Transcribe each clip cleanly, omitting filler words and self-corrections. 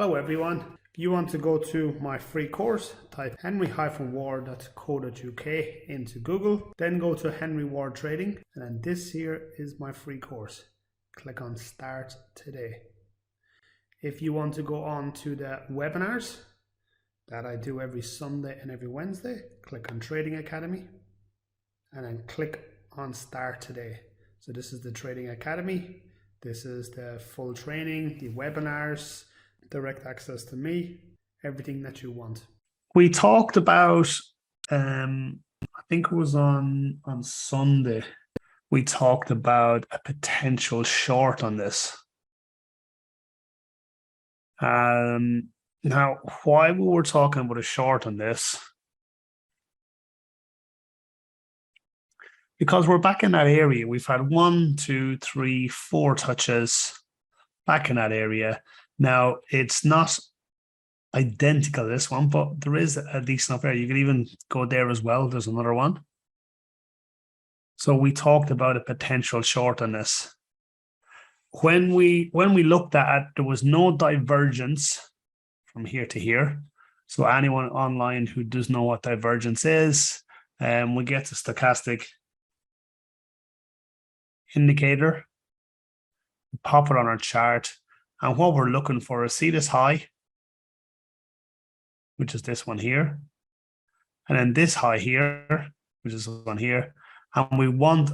Hello everyone. If you want to go to my free course, type henry-ward.co.uk into Google, then go to Henry Ward Trading, and then this here is my free course. Click on Start Today. If you want to go on to the webinars that I do every Sunday and every Wednesday, click on Trading Academy and then click on Start Today. So this is the Trading Academy. This is the full training, the webinars, direct access to me, everything that you want. We talked about, I think it was on Sunday, we talked about a potential short on this. Now, why we were talking about a short on this? Because we're back in that area. We've had 1, 2, 3, 4 touches back in that area. Now, it's not identical to this one, but there is a decent enough area. You can even go there as well. There's another one. So we talked about a potential short on this. When we looked at it, there was no divergence from here to here. So anyone online who does know what divergence is, we get to stochastic indicator, pop it on our chart, and what we're looking for is, see this high, which is this one here, and then this high here, which is this one here, and we want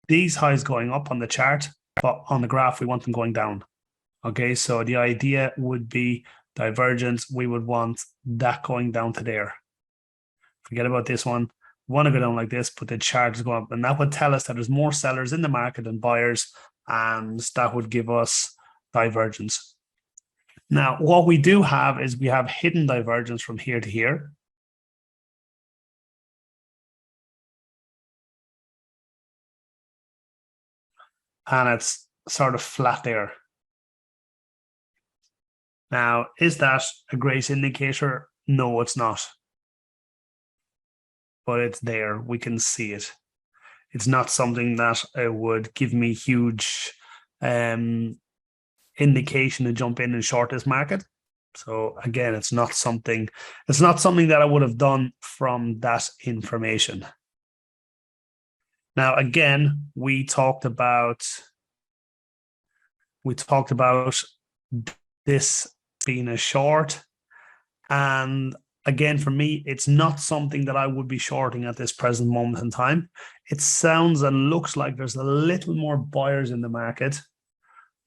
these highs going up on the chart, but on the graph we want them going down. Okay, so the idea would be divergence. We would want that going down to there. Forget about this one. We want to go down like this, but the chart is going up, and that would tell us that there's more sellers in the market than buyers, and that would give us divergence. Now, what we do have is we have hidden divergence from here to here. And it's sort of flat there. Now, is that a great indicator? No, it's not. But it's there. We can see it. It's not something that would give me huge indication to jump in and short this market. So again, it's not something that I would have done from that information. Now, again, we talked about this being a short, and again, for me, it's not something that I would be shorting at this present moment in time. It sounds and looks like there's a little more buyers in the market,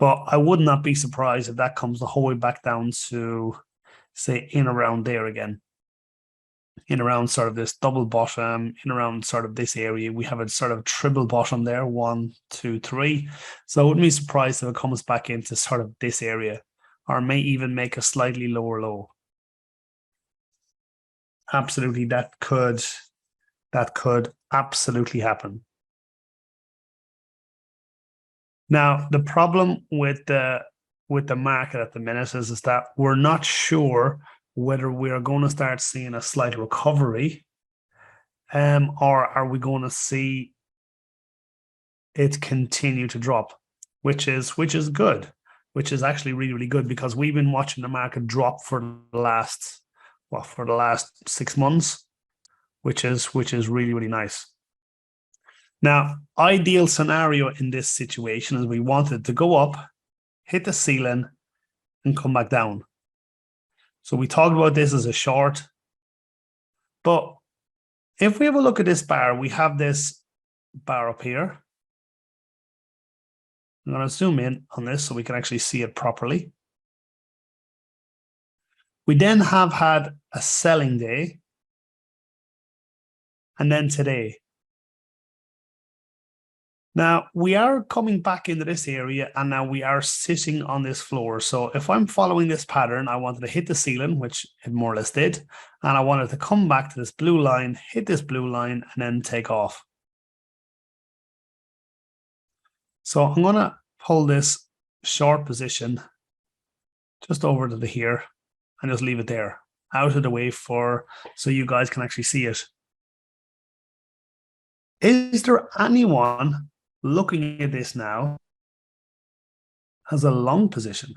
but I would not be surprised if that comes the whole way back down to, say, in around there again. In around sort of this double bottom, in around sort of this area. We have a sort of triple bottom there, 1, 2, 3. So I wouldn't be surprised if it comes back into sort of this area, or may even make a slightly lower low. Absolutely, that could absolutely happen. Now, the problem with the market at the minute is that we're not sure whether we are going to start seeing a slight recovery, or are we going to see it continue to drop, which is good, which is actually really, really good, because we've been watching the market drop for the last 6 months, which is really, really nice. Now, ideal scenario in this situation is we wanted to go up, hit the ceiling, and come back down. So we talked about this as a short, but if we have a look at this bar, we have this bar up here. I'm going to zoom in on this so we can actually see it properly. We then have had a selling day, and then today. Now, we are coming back into this area, and now we are sitting on this floor. So if I'm following this pattern, I wanted to hit the ceiling, which it more or less did, and I wanted to come back to this blue line, hit this blue line, and then take off. So I'm going to pull this short position just over to here and just leave it there, out of the way, so you guys can actually see it. Is there anyone looking at this now as a long position?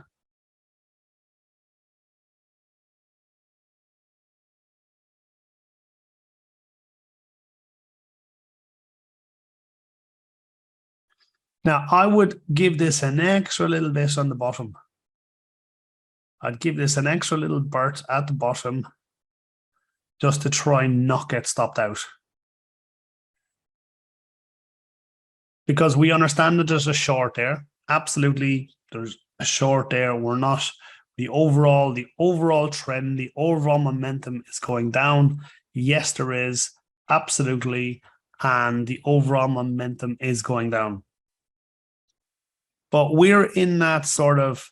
Now, I would give this an extra little bit on the bottom. I'd give this an extra little berth at the bottom just to try and not get stopped out. Because we understand that there's a short there. Absolutely, there's a short there. We're not, the overall trend, the overall momentum is going down. Yes, there is, absolutely. And the overall momentum is going down. But we're in that sort of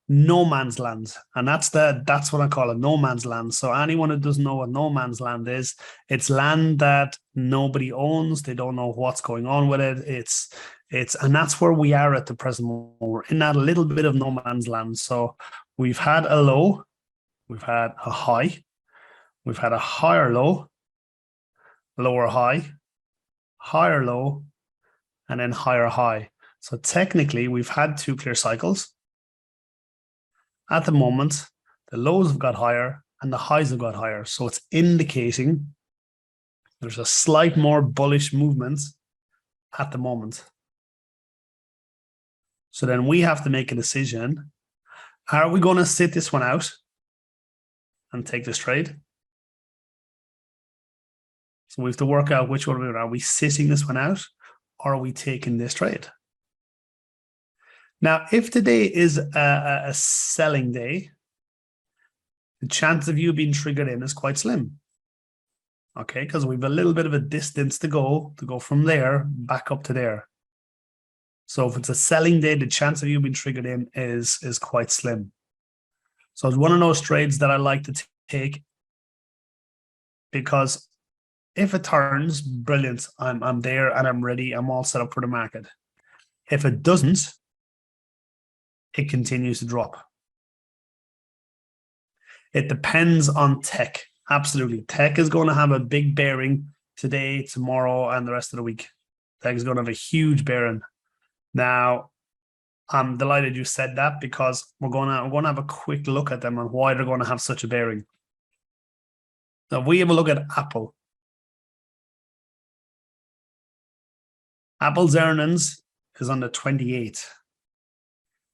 no man's land, and that's what I call a no man's land. So anyone who doesn't know what no man's land is, it's land that nobody owns. They don't know what's going on with it. It's and that's where we are at the present moment. We're in that little bit of no man's land. So we've had a low, we've had a high, we've had a higher low, lower high, higher low, and then higher high. So technically, we've had two clear cycles. At the moment, the lows have got higher and the highs have got higher. So it's indicating there's a slight more bullish movement at the moment. So then we have to make a decision. Are we going to sit this one out and take this trade? So we have to work out which one we are. Are we sitting this one out or are we taking this trade? Now, if today is a selling day, the chance of you being triggered in is quite slim. Okay, because we have a little bit of a distance to go from there back up to there. So if it's a selling day, the chance of you being triggered in is quite slim. So it's one of those trades that I like to take, because if it turns, brilliant, I'm there and I'm ready, I'm all set up for the market. If it doesn't, it continues to drop. It depends on tech. Absolutely. Tech is going to have a big bearing today, tomorrow, and the rest of the week. Tech is going to have a huge bearing. Now, I'm delighted you said that, because we're going to have a quick look at them and why they're going to have such a bearing. Now, if we have a look at Apple. Apple's earnings is on the 28th.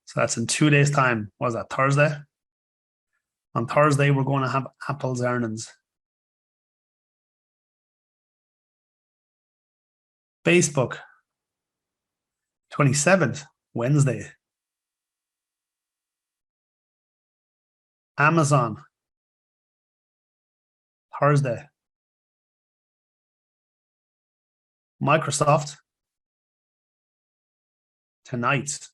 So that's in 2 days' time. What is that, Thursday? On Thursday, we're going to have Apple's earnings. Facebook, 27th, Wednesday. Amazon, Thursday. Microsoft, tonight.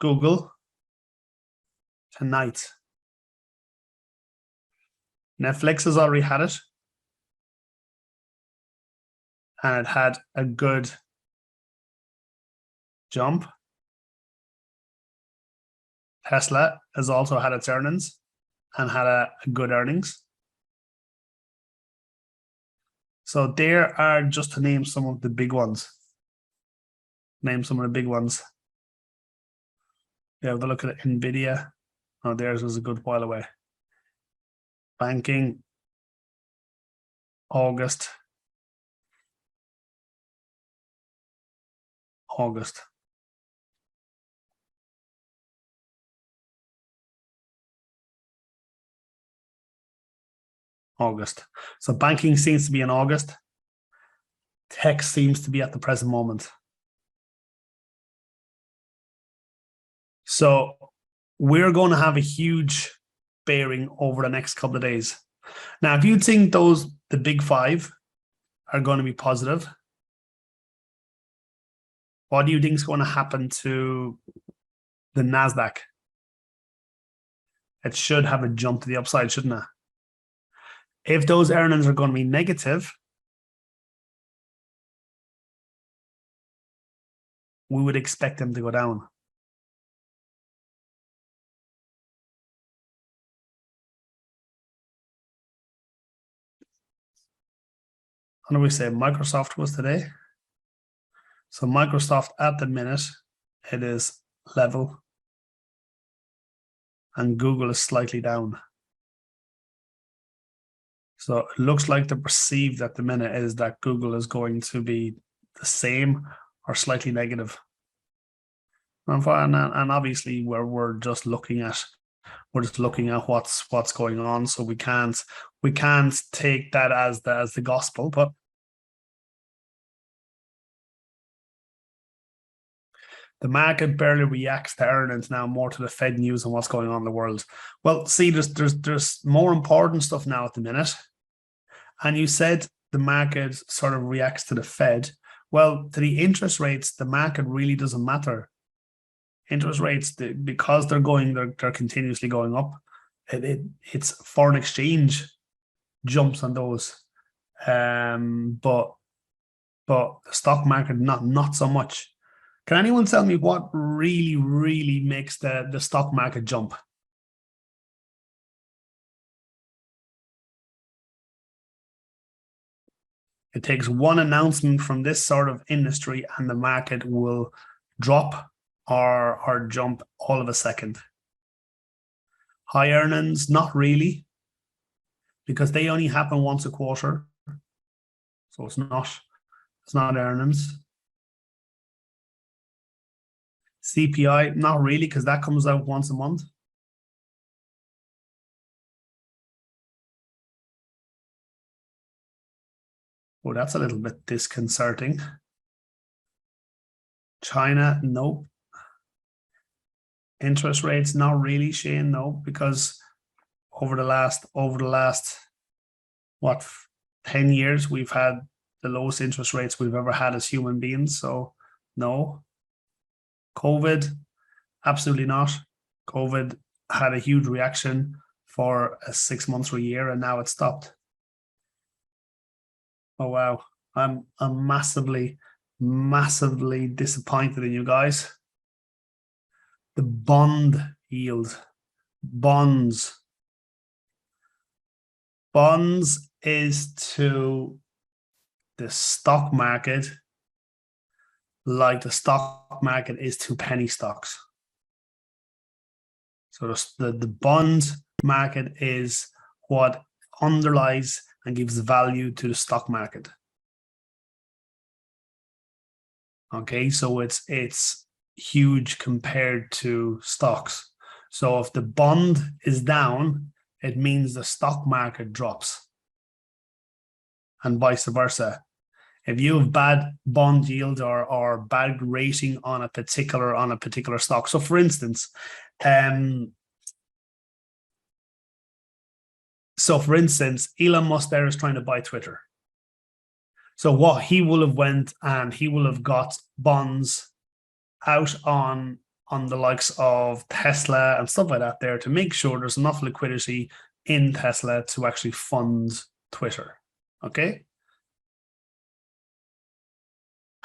Google, tonight. Netflix has already had it. And it had a good jump. Tesla has also had its earnings and had a good earnings. So there are, just to name some of the big ones. Name some of the big ones. You have to look at NVIDIA. Oh, theirs was a good while away. Banking, August. So banking seems to be in August. Tech seems to be at the present moment. So we're going to have a huge bearing over the next couple of days. Now, if you think the big five are going to be positive, what do you think is going to happen to the Nasdaq? It should have a jump to the upside, shouldn't it? If those earnings are going to be negative, we would expect them to go down. What do we say Microsoft was today? So Microsoft at the minute, it is level. And Google is slightly down. So it looks like the perceived at the minute is that Google is going to be the same or slightly negative. And obviously we're just looking at what's going on. So we can't take that as the gospel, but the market barely reacts to earnings now, more to the Fed news and what's going on in the world. Well, see, there's more important stuff now at the minute. And you said the market sort of reacts to the Fed. Well, to the interest rates, the market really doesn't matter. Interest rates, because they're continuously going up. It's foreign exchange jumps on those, but the stock market not so much. Can anyone tell me what really makes the stock market jump? It takes one announcement from this sort of industry and the market will drop or jump all of a second. High earnings, not really, because they only happen once a quarter. So it's not earnings. CPI, not really, because that comes out once a month. Oh, that's a little bit disconcerting. China, nope. Interest rates, not really, Shane, no, because over the last what, 10 years, we've had the lowest interest rates we've ever had as human beings. So no. COVID, absolutely not. COVID had a huge reaction for 6 months or a year, and now it's stopped. Oh wow, I'm massively disappointed in you guys. The bond yield, bonds is to the stock market like the stock market is to penny stocks. So the bond market is what underlies and gives value to the stock market. Okay, so it's huge compared to stocks. So if the bond is down, it means the stock market drops, and vice versa. If you have bad bond yield or bad rating on a particular stock, so for instance, Elon Musk there is trying to buy Twitter. So what he will have went and he will have got bonds out on the likes of Tesla and stuff like that there to make sure there's enough liquidity in Tesla to actually fund Twitter. Okay.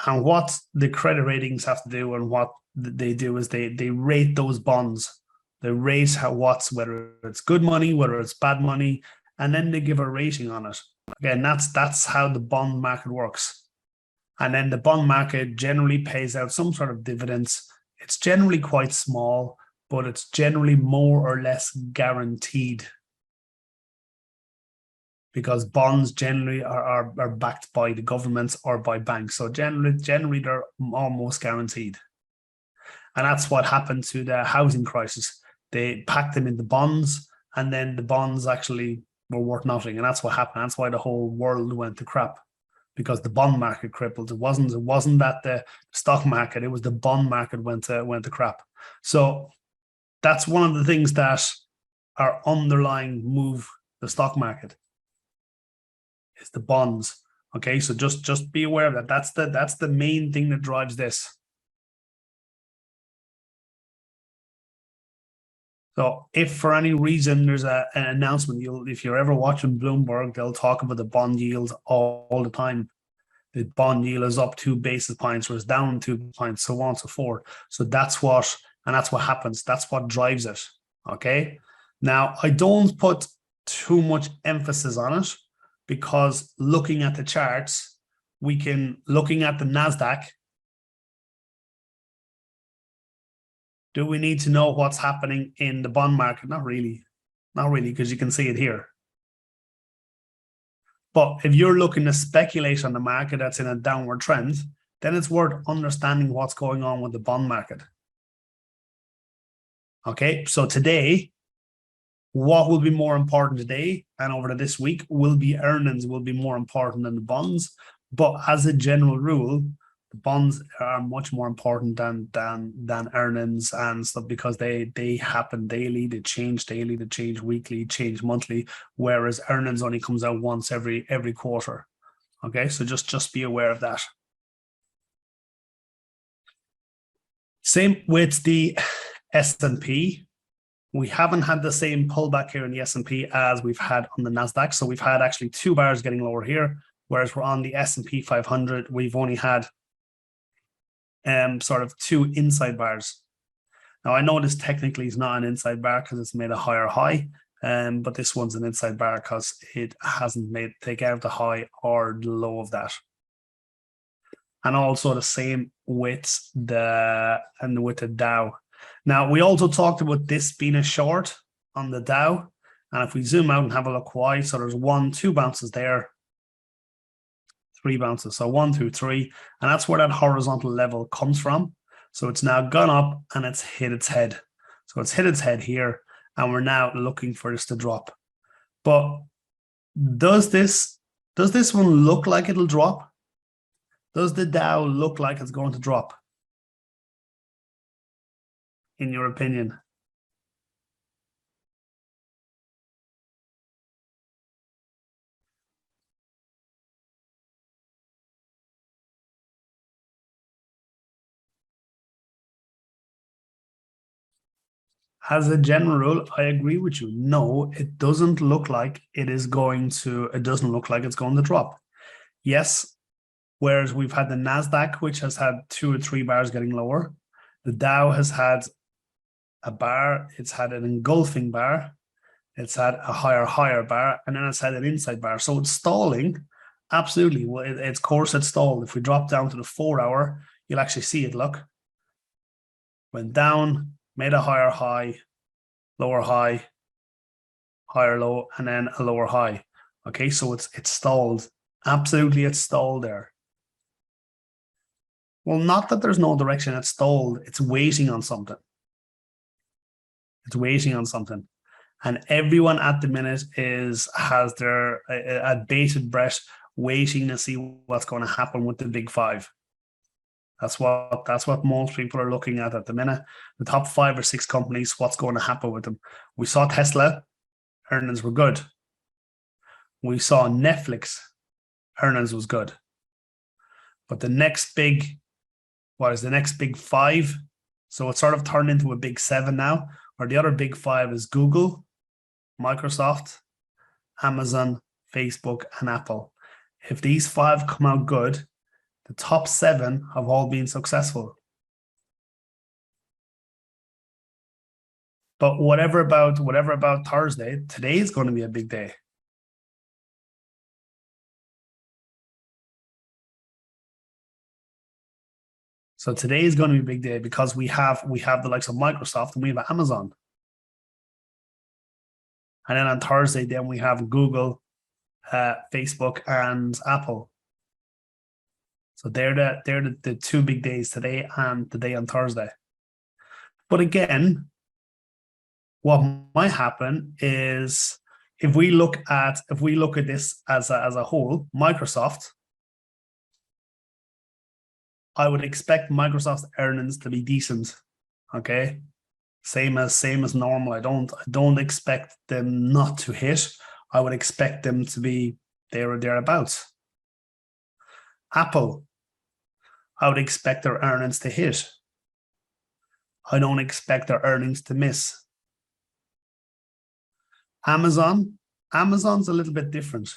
And what the credit ratings have to do and what they do is they rate those bonds. They rate whether it's good money, whether it's bad money, and then they give a rating on it. Again, that's how the bond market works. And then the bond market generally pays out some sort of dividends. It's generally quite small, but it's generally more or less guaranteed, because bonds generally are backed by the governments or by banks. So generally they're almost guaranteed. And that's what happened to the housing crisis. They packed them into bonds, and then the bonds actually were worth nothing. And that's what happened. That's why the whole world went to crap, because the bond market crippled. It wasn't that the stock market, it was the bond market went to crap. So that's one of the things that are underlying move the stock market. Is the bonds. Okay, so just be aware of that. That's the main thing that drives this. So if for any reason there's an announcement, if you're ever watching Bloomberg, they'll talk about the bond yield all the time. The bond yield is up 2 basis points or is down 2 points, so on and so forth. So that's what happens. That's what drives it. Okay. Now I don't put too much emphasis on it, because looking at the charts, looking at the Nasdaq, do we need to know what's happening in the bond market? Not really, because you can see it here. But if you're looking to speculate on the market that's in a downward trend, then it's worth understanding what's going on with the bond market. Okay, so today, what will be more important today and over this week will be earnings will be more important than the bonds. But as a general rule, the bonds are much more important than earnings and stuff, because they happen daily, they change daily, they change weekly, change monthly, whereas earnings only comes out once every quarter. Okay, so just be aware of that. Same with the S&P. We haven't had the same pullback here in the S&P as we've had on the Nasdaq. So we've had actually 2 bars getting lower here, whereas we're on the S&P 500. We've only had sort of 2 inside bars. Now I know this technically is not an inside bar because it's made a higher high, but this one's an inside bar because it hasn't taken out the high or the low of that. And also the same with the Dow. Now, we also talked about this being a short on the Dow. And if we zoom out and have a look why, so there's 1, 2 bounces there, 3 bounces. So 1, 2, 3. And that's where that horizontal level comes from. So it's now gone up and it's hit its head. So it's hit its head here. And we're now looking for this to drop. But does this one look like it'll drop? Does the Dow look like it's going to drop? In your opinion? As a general rule, I agree with you. No, it doesn't look like it's going to drop. Yes, whereas we've had the Nasdaq, which has had 2 or 3 bars getting lower. The Dow has had a bar, it's had an engulfing bar, it's had a higher bar, and then it's had an inside bar. So it's stalling. Absolutely. Well, it's course it's stalled. If we drop down to the 4-hour, you'll actually see it. Look, went down, made a higher high, lower high, higher low, and then a lower high. Okay, so it's stalled. Absolutely, it's stalled there. Well, not that there's no direction, it's stalled. It's waiting on something. It's waiting on something. And everyone at the minute has their a bated breath, waiting to see what's going to happen with the big 5. That's what most people are looking at the minute. The top 5 or 6 companies, what's going to happen with them. We saw Tesla, earnings were good. We saw Netflix, earnings was good. But the next big, what is the next big 5? So it's sort of turned into a big 7 now, or the other big 5 is Google, Microsoft, Amazon, Facebook, and Apple. If these 5 come out good, the top 7 have all been successful. But whatever about Thursday, today is going to be a big day. So today is going to be a big day because we have the likes of Microsoft and we have Amazon. And then on Thursday, then we have Google, Facebook, and Apple. So they're the 2 big days, today and the day on Thursday. But again, what might happen is if we look at this as a whole, Microsoft, I would expect Microsoft's earnings to be decent. Okay, same as normal. I don't expect them not to hit. I would expect them to be there or thereabouts. Apple, I would expect their earnings to hit. I don't expect their earnings to miss. Amazon's a little bit different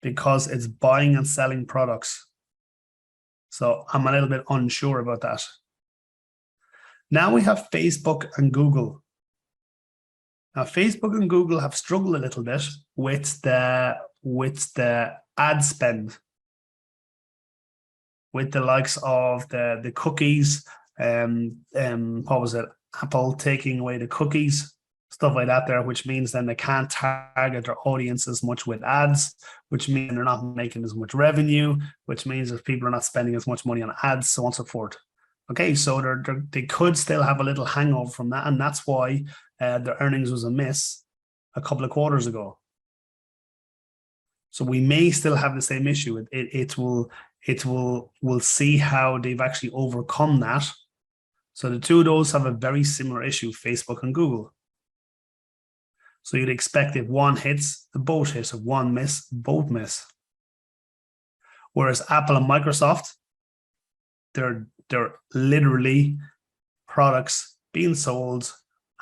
because it's buying and selling products. So I'm a little bit unsure about that. Now we have Facebook and Google. Now Facebook and Google have struggled a little bit with the ad spend, with the likes of the cookies. What was it? Apple taking away the cookies. stuff like that there, which means then they can't target their audience as much with ads, which means they're not making as much revenue, which means that people are not spending as much money on ads, so on and so forth. Okay, so they could still have a little hangover from that, and that's why their earnings was a miss a couple of quarters ago. So we may still have the same issue. We'll see how they've actually overcome that. So the two of those have a very similar issue, Facebook and Google. So you'd expect if one hits, both hit. If one miss, both miss. Whereas Apple and Microsoft, they're literally products being sold,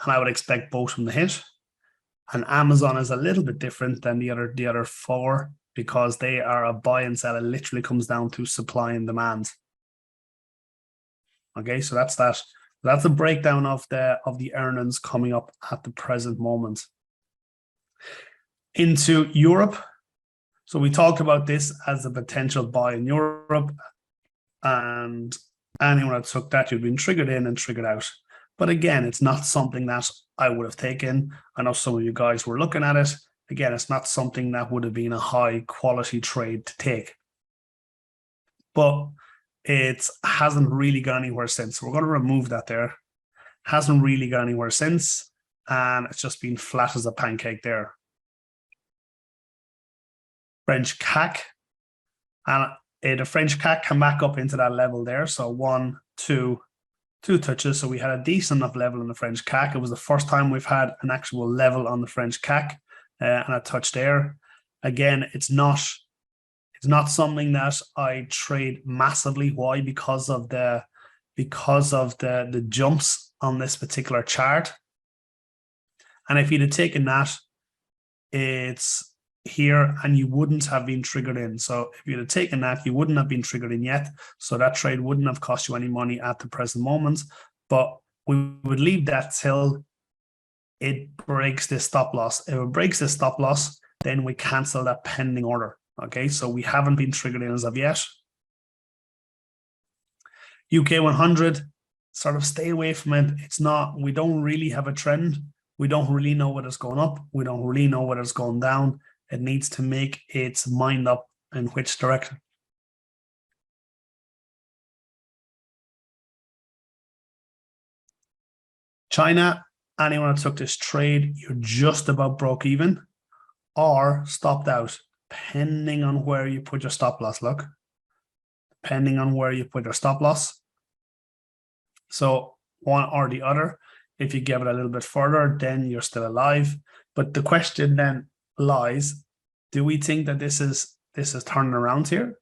and I would expect both of them to hit. And Amazon is a little bit different than the other four, because they are a buy and sell. It literally comes down to supply and demand. Okay, so that's that. That's a breakdown of the earnings coming up at the present moment. Into Europe. So we talked about this as a potential buy in Europe, and anyone that took that, you've been triggered in and triggered out. But again, it's not something that I would have taken. I know some of you guys were looking at it. Again, it's not something that would have been a high quality trade to take. But it hasn't really gone anywhere since. So we're going to remove that there. Hasn't really gone anywhere since. And it's just been flat as a pancake there. French CAC. And the French CAC come back up into that level there. So 1, 2, 2 touches. So we had a decent enough level in the French CAC. It was the first time we've had an actual level on the French CAC and a touch there. Again, it's not something that I trade massively. Why? Because of the jumps on this particular chart. And if you'd have taken that, it's here and you wouldn't have been triggered in. So if you'd have taken that, you wouldn't have been triggered in yet. So that trade wouldn't have cost you any money at the present moment. But we would leave that till it breaks this stop loss. If it breaks this stop loss, then we cancel that pending order. Okay, so we haven't been triggered in as of yet. UK 100, sort of stay away from it. It's not, we don't really have a trend. We don't really know whether it's going up. We don't really know whether it's going down. It needs to make its mind up in which direction. China, anyone that took this trade, you're just about broke even or stopped out, depending on where you put your stop loss, look. Depending on where you put your stop loss. So one or the other. If you give it a little bit further, then you're still alive. But the question then lies, do we think that this is turning around here?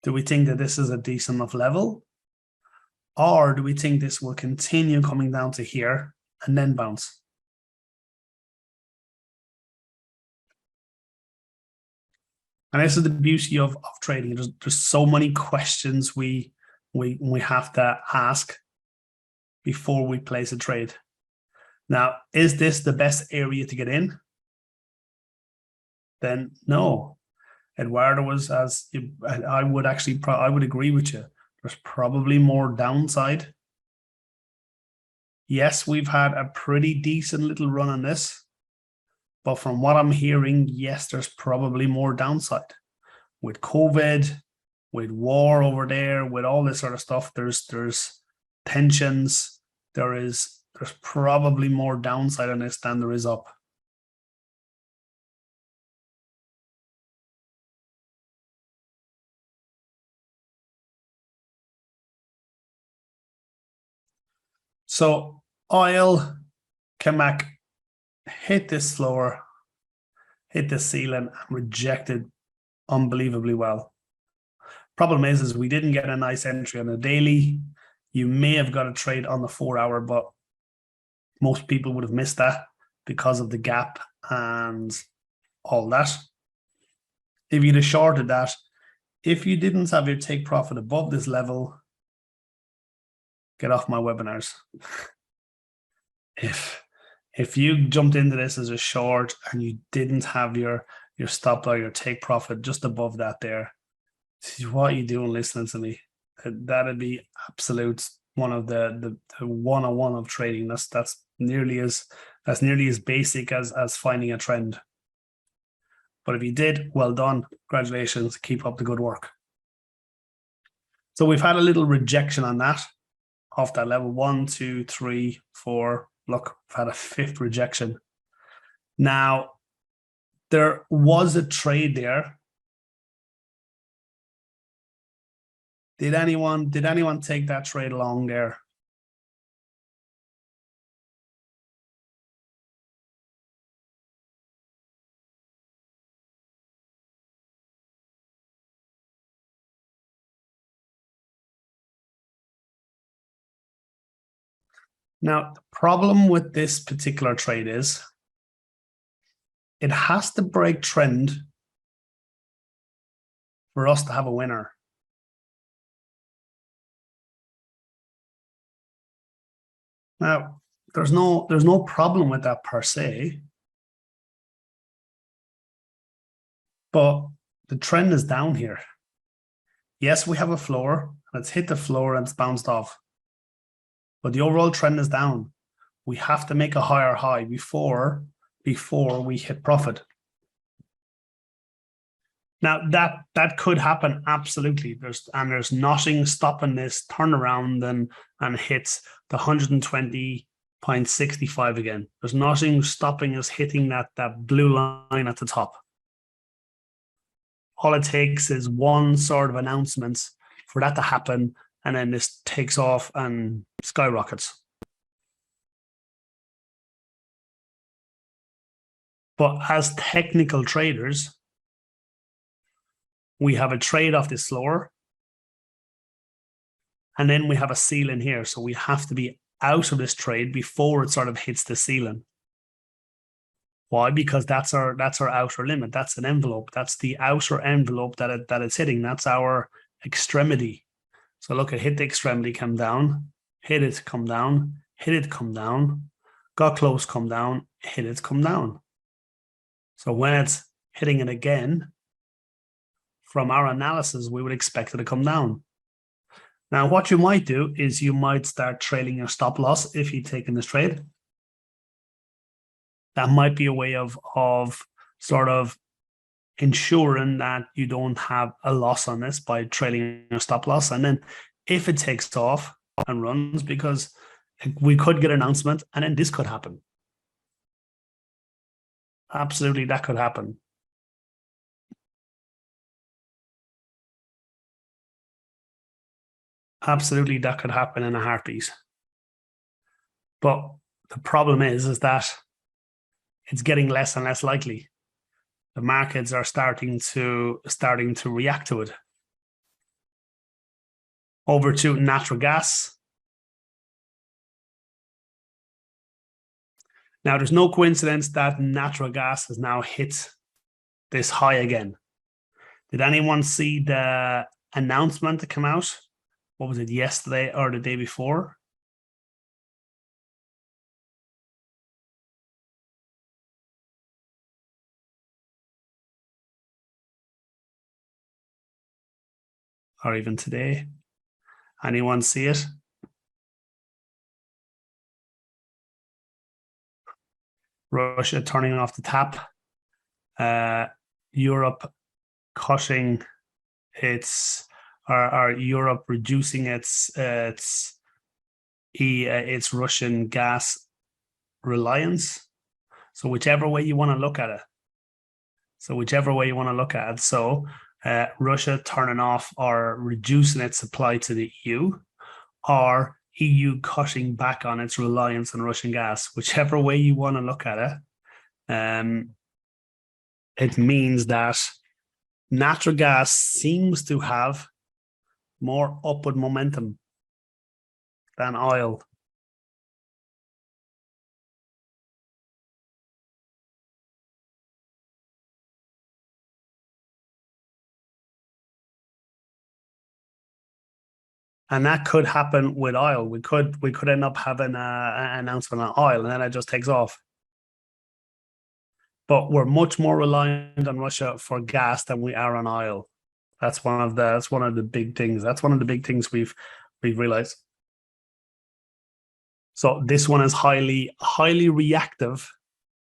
Do we think that this is a decent enough level? Or do we think this will continue coming down to here and then bounce? And this is the beauty of trading. There's so many questions we have to ask before we place a trade. Now, is this the best area to get in? Then no. Eduardo was, I would agree with you. There's probably more downside. Yes, we've had a pretty decent little run on this, but from what I'm hearing, yes, there's probably more downside. With COVID, with war over there, with all this sort of stuff, there's tensions. There's probably more downside on this than there is up. So oil came back, hit this floor, hit the ceiling, and rejected unbelievably well. Problem is we didn't get a nice entry on the daily. You may have got a trade on the 4 hour, but most people would have missed that because of the gap and all that. If you'd have shorted that, if you didn't have your take profit above this level, get off my webinars. If you jumped into this as a short and you didn't have your stop or your take profit just above that there, what are you doing listening to me? That'd be absolute one of the 101 of trading. That's nearly as basic as finding a trend. But if you did, well done. Congratulations. Keep up the good work. So we've had a little rejection on that, off that level. 1, 2, 3, 4. Look, we've had a 5th rejection. Now, there was a trade there. Did anyone take that trade along there? Now, the problem with this particular trade is it has to break trend for us to have a winner. Now, there's no problem with that per se, but the trend is down here. Yes, we have a floor, and it's hit the floor and it's bounced off, but the overall trend is down. We have to make a higher high before we hit profit. Now that could happen, absolutely. There's nothing stopping this turnaround and hits the 120.65 again. There's nothing stopping us hitting that blue line at the top. All it takes is one sort of announcement for that to happen, and then this takes off and skyrockets. But as technical traders, we have a trade off this floor, and then we have a ceiling here. So we have to be out of this trade before it sort of hits the ceiling. Why? Because that's our outer limit. That's an envelope. That's the outer envelope that it's hitting. That's our extremity. So look, it hit the extremity, come down, hit it, come down, hit it, come down, got close, come down, hit it, come down. So when it's hitting it again, from our analysis, we would expect it to come down. Now, what you might do is you might start trailing your stop loss if you've taken this trade. That might be a way of sort of ensuring that you don't have a loss on this by trailing your stop loss. And then if it takes off and runs, because we could get an announcement and then this could happen. Absolutely, that could happen. Absolutely, that could happen in a heartbeat. But the problem is that it's getting less and less likely. The markets are starting to react to it. Over to natural gas. Now, there's no coincidence that natural gas has now hit this high again. Did anyone see the announcement that came out? What was it, yesterday or the day before? Or even today? Anyone see it? Russia turning off the tap. Europe cutting its, or Europe reducing its Russian gas reliance. So whichever way you want to look at it. So Russia turning off or reducing its supply to the EU, or EU cutting back on its reliance on Russian gas. Whichever way you want to look at it, it means that natural gas seems to have more upward momentum than oil. And that could happen with oil. We could end up having an announcement on oil, and then it just takes off. But we're much more reliant on Russia for gas than we are on oil. That's one of the big things. That's one of the big things we've realized. So this one is highly reactive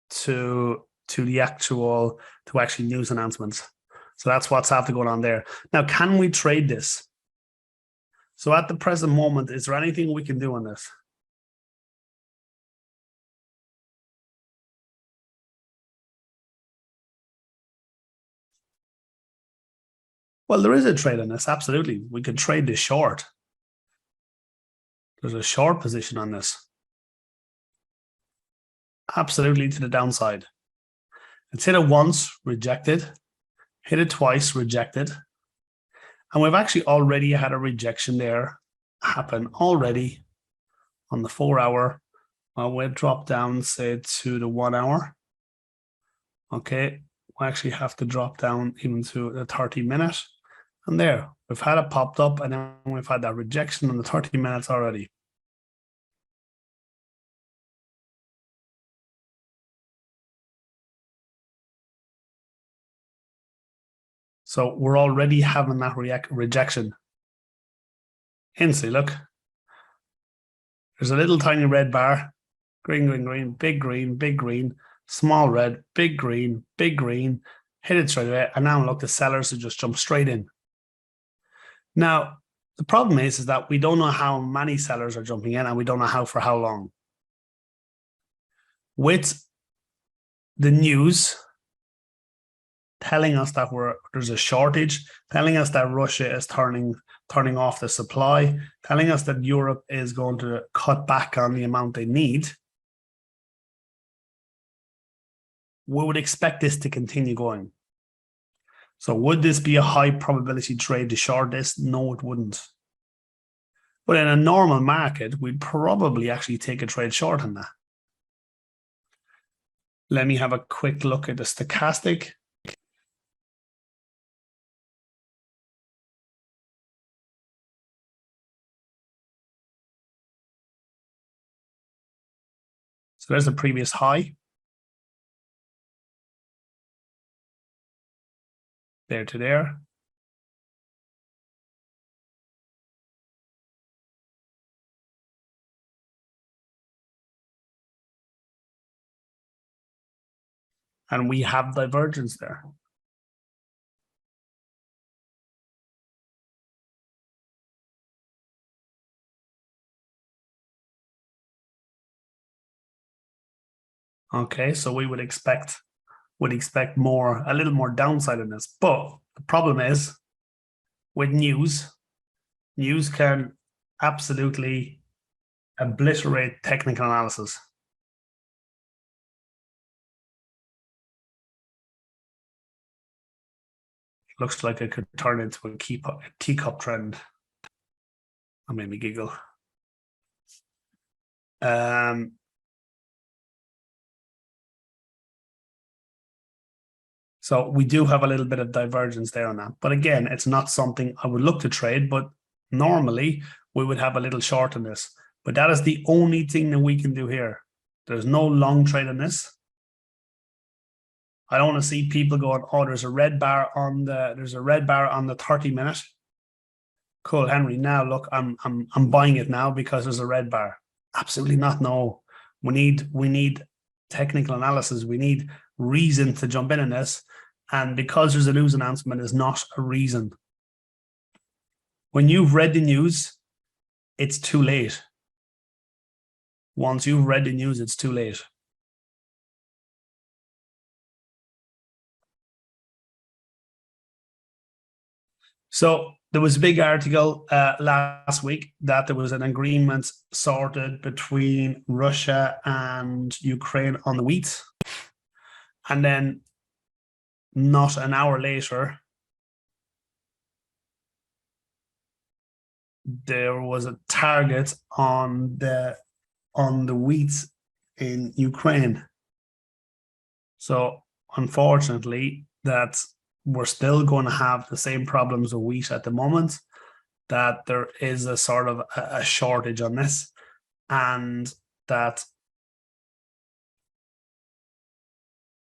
to actually news announcements. So that's what's have to go on there. Now, can we trade this? So at the present moment, is there anything we can do on this? Well, there is a trade on this. Absolutely. We could trade this short. There's a short position on this. Absolutely to the downside. It's hit it once, rejected. Hit it twice, rejected. And we've actually already had a rejection there happen already on the 4 hour. We'll drop down, say, to the 1 hour. Okay. We actually have to drop down even to the 30-minute. And there, we've had it popped up, and then we've had that rejection on the 30 minutes already. So we're already having that rejection. Instantly, look. There's a little tiny red bar. Green, green, green, big green, small red, big green, hit it straight away. And now look, the sellers have just jumped straight in. Now, the problem is that we don't know how many sellers are jumping in, and we don't know for how long. With the news telling us that there's a shortage, telling us that Russia is turning off the supply, telling us that Europe is going to cut back on the amount they need, we would expect this to continue going. So would this be a high probability trade to short this? No, it wouldn't. But in a normal market, we'd probably actually take a trade short on that. Let me have a quick look at the stochastic. So there's the previous high. There to there. And we have divergence there. Okay, so we would expect a little more downside in this. But the problem is with news can absolutely obliterate technical analysis. Looks like it could turn into a teacup trend. That made me giggle. So we do have a little bit of divergence there on that. But again, it's not something I would look to trade, but normally we would have a little short in this. But that is the only thing that we can do here. There's no long trade in this. I don't want to see people going, oh, there's a red bar on the 30-minute. Cool, Henry. Now look, I'm buying it now because there's a red bar. Absolutely not. No. We need technical analysis. We need reason to jump in this. And because there's a news announcement is not a reason. When you've read the news, it's too late. Once you've read the news, it's too late. So there was a big article last week that there was an agreement sorted between Russia and Ukraine on the wheat. And then not an hour later, there was a target on the wheat in Ukraine. So unfortunately, that we're still going to have the same problems with wheat at the moment, that there is a sort of a shortage on this, and that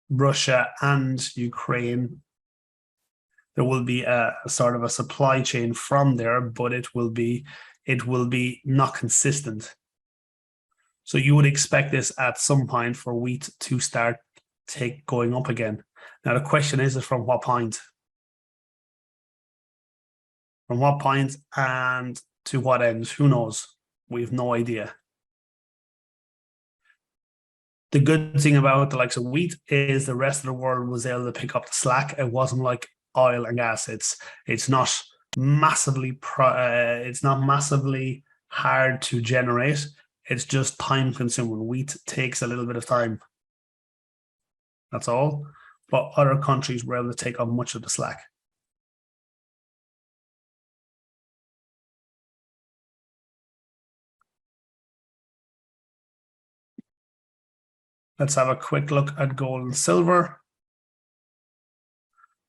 Russia and Ukraine, there will be a sort of a supply chain from there, but it will be not consistent. So you would expect this at some point for wheat to start going up again. Now the question is from what point? From what point and to what ends? Who knows? We have no idea. The good thing about the likes of wheat is the rest of the world was able to pick up the slack. It wasn't like oil and gas. It's not massively hard to generate. It's just time consuming. Wheat takes a little bit of time. That's all. But other countries were able to take up much of the slack. Let's have a quick look at gold and silver.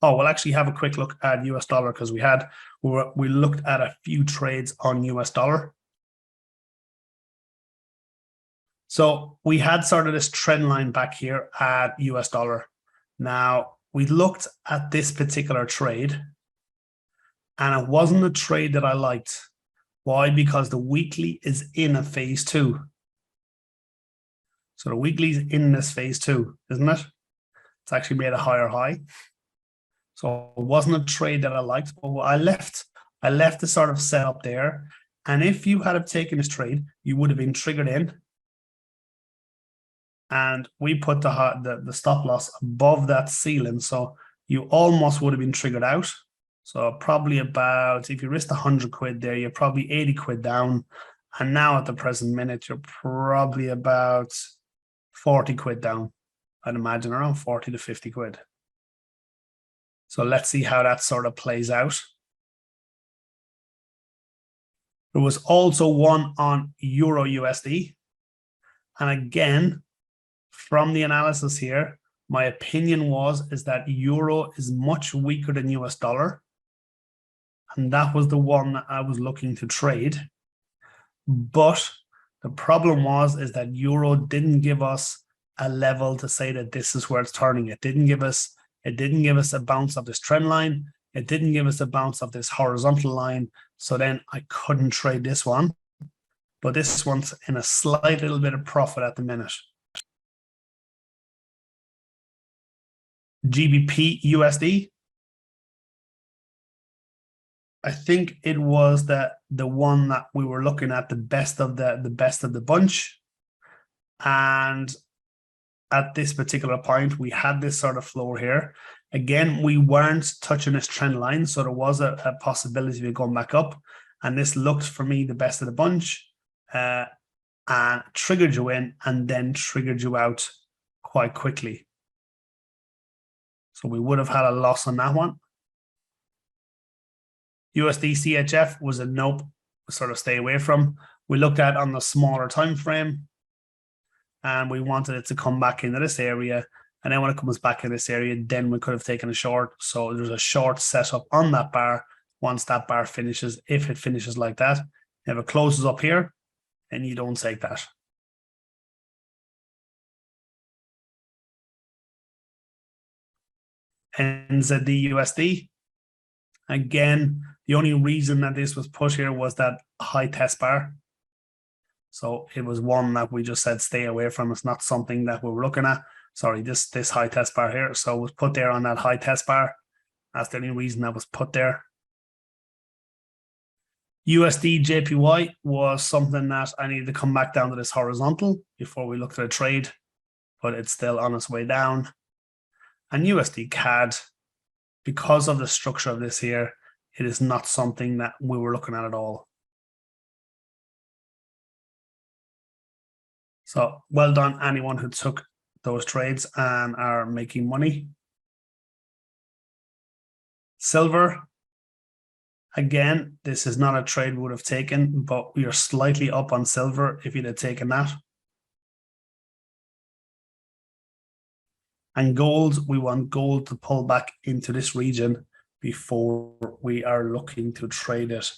Oh, we'll actually have a quick look at US dollar because we looked at a few trades on US dollar. So we had sort of this trend line back here at US dollar. Now we looked at this particular trade and it wasn't a trade that I liked. Why? Because the weekly is in a phase 2. So the weekly is in this phase 2, isn't it? It's actually made a higher high. So it wasn't a trade that I liked, but I left the sort of setup there. And if you had taken this trade, you would have been triggered in. And we put the stop loss above that ceiling. So you almost would have been triggered out. So probably about, if you risked 100 quid there, you're probably 80 quid down. And now at the present minute, you're probably about 40 quid down. I'd imagine around 40 to 50 quid. So let's see how that sort of plays out. There was also one on Euro USD. And again, from the analysis here, my opinion is that Euro is much weaker than US dollar. And that was the one that I was looking to trade. But the problem is that Euro didn't give us a level to say that this is where it's turning. It didn't give us a bounce of this trend line. It didn't give us a bounce of this horizontal line. So then I couldn't trade this one. But this one's in a slight little bit of profit at the minute. GBP USD. I think it was the one that we were looking at, the best of the bunch. And at this particular point, we had this sort of floor here. Again, we weren't touching this trend line, so there was a possibility of going back up. And this looked for me the best of the bunch, and triggered you in and then triggered you out quite quickly. So we would have had a loss on that one. USD CHF was a nope, sort of stay away from. We looked at on the smaller time frame, and we wanted it to come back into this area. And then when it comes back in this area, then we could have taken a short. So there's a short setup on that bar. Once that bar finishes, if it finishes like that, if it closes up here, then you don't take that. NZD USD. Again, the only reason that this was put here was that high test bar. So it was one that we just said stay away from. It's not something that we were looking at. Sorry, this high test bar here. So it was put there on that high test bar. That's the only reason that was put there. USD JPY was something that I needed to come back down to this horizontal before we looked at a trade, but it's still on its way down. And USD CAD, because of the structure of this here, it is not something that we were looking at all. So well done, anyone who took those trades and are making money. Silver. Again, this is not a trade we would have taken, but we are slightly up on silver if you'd have taken that. And gold, we want gold to pull back into this region before we are looking to trade it.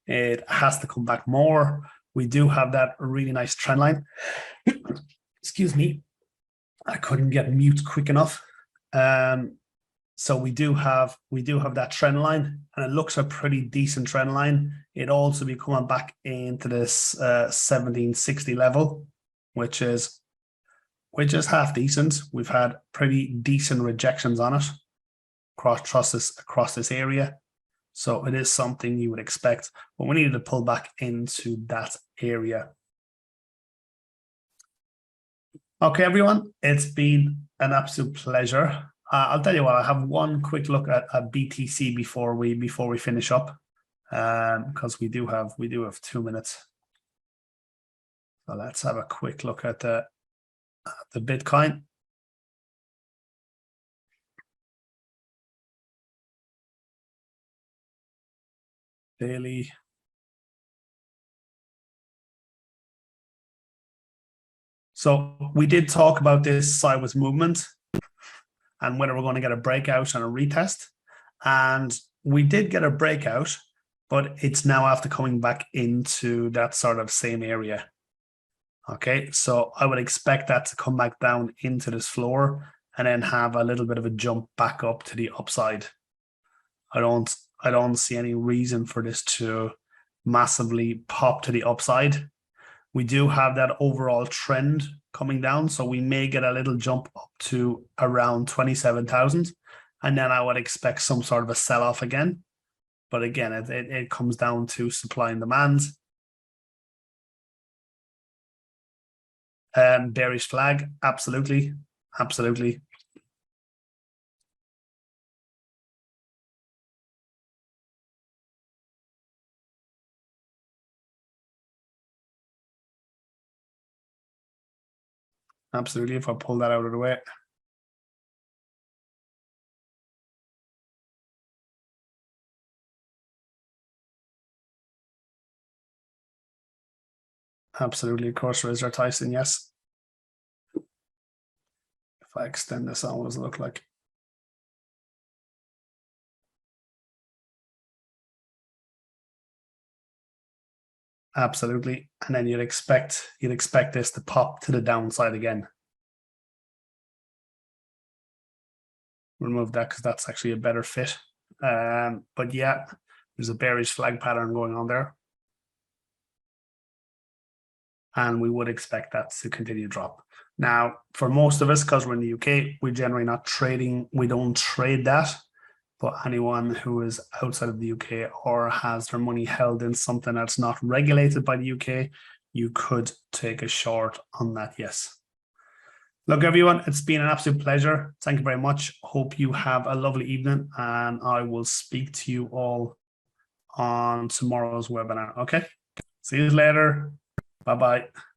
It has to come back more. We do have that really nice trend line. Excuse me, I couldn't get mute quick enough. So we do have that trend line, and it looks a pretty decent trend line. It also be coming back into this 1760 level. which is half decent. We've had pretty decent rejections on it across this area. So it is something you would expect, but we needed to pull back into that area. Okay, everyone, it's been an absolute pleasure. I'll tell you what, I have one quick look at BTC before we finish up, because we do have 2 minutes. So let's have a quick look at the Bitcoin. Daily. So we did talk about this sideways movement and whether we're going to get a breakout and a retest. And we did get a breakout, but it's now after coming back into that sort of same area. Okay, so I would expect that to come back down into this floor and then have a little bit of a jump back up to the upside. I don't see any reason for this to massively pop to the upside. We do have that overall trend coming down, so we may get a little jump up to around 27,000, and then I would expect some sort of a sell-off again. But again, it comes down to supply and demand. Bearish flag, absolutely. Absolutely. Absolutely, if I pull that out of the way. Absolutely, of course, Razor Tyson, yes. If I extend this on, what does it look like? Absolutely, and then you'd expect this to pop to the downside again. Remove that because that's actually a better fit. But yeah, there's a bearish flag pattern going on there. And we would expect that to continue to drop. Now, for most of us, because we're in the UK, we're generally not trading, we don't trade that. But anyone who is outside of the UK or has their money held in something that's not regulated by the UK, you could take a short on that, yes. Look, everyone, it's been an absolute pleasure. Thank you very much. Hope you have a lovely evening, and I will speak to you all on tomorrow's webinar. Okay, see you later. Bye-bye.